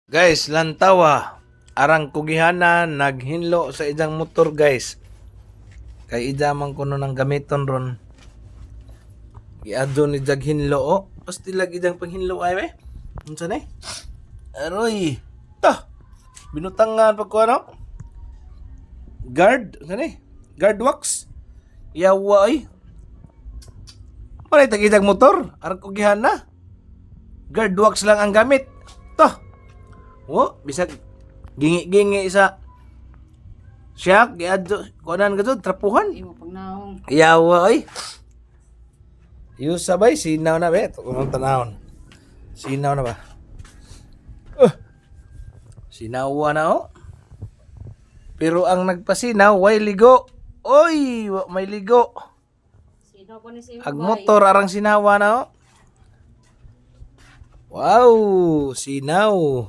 Guys, lantawa. Arang kugihana naghinlo sa idang motor, guys. Kay idamang kuno ng gamiton ron. Iadto ni jag hinlo o. Pasti lagi idang panghinlo ay we. Unsa ni? Aroy. Ta. Binutangan pag ko ano? Guard, unsa ni? Guard wax. Yawa ay. Paray tag idang motor. Arang kugihana. Guard wax lang ang gamit. Ta. Oh, bisag gingi-gingi sa siyak giadto kunan gadto trapuhan. Imo pagnaong. Yawa ay. Yung sabay sinaw na be, kunong tanahon. Sinaw na ba? Sinawa na oh. Pero ang nagpasinaw way ligo. Oy, may ligo. Sino ko ni si Ag motor arang sinawa na oh. Wow, sinaw.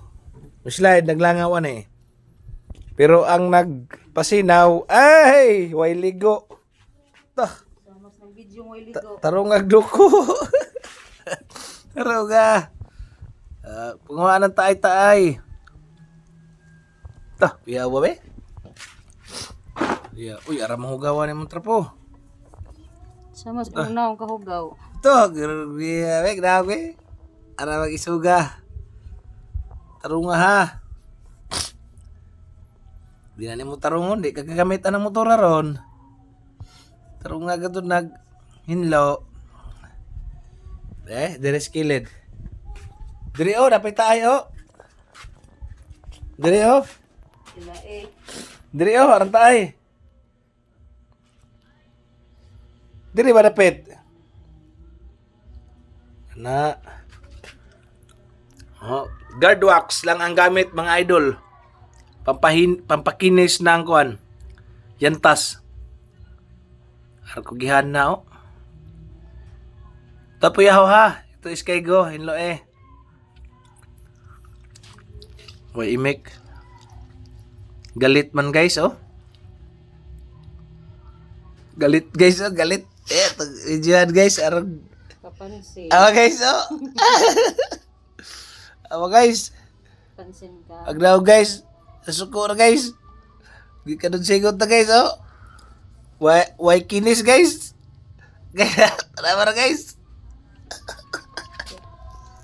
Slide naglangawan eh. Pero ang nagpasinaw ay way ligo. Tah. mas ng video mo iligo. Tarong agduko. Taroga. Panguha ng taay-taay. Tah, piyawa be. Yeah. Uy, ara mahugawan ni mong trapo. Sa mas pagnaong kahugaw. To, grabe, grabe. Ara mag-isuga. Tarunga ha. Di na mo tarungon, di kagagamit ang motor ron. Tarunga gato nag hinlo. Dire skilled. Dire dapat tayo. Dire Sila eh. Dire arang tayo. Dire ba dapat? Na. Oh, guard wax lang ang gamit mga idol. Pampakinis na ang kuan. Yantas. Arkugihan na oh. Tapuyaw ha. Ito is kay go. Hinlo eh. Way imik. Galit man guys oh. Galit guys oh. Galit. Idiyan guys. Arang. Kapansin. Awa guys oh. Awa guys. Pansin ka. Agdaw guys. Sasuko na guys. Di ka dun sigot na guys oh. Why kinis guys? Kaya, tara guys.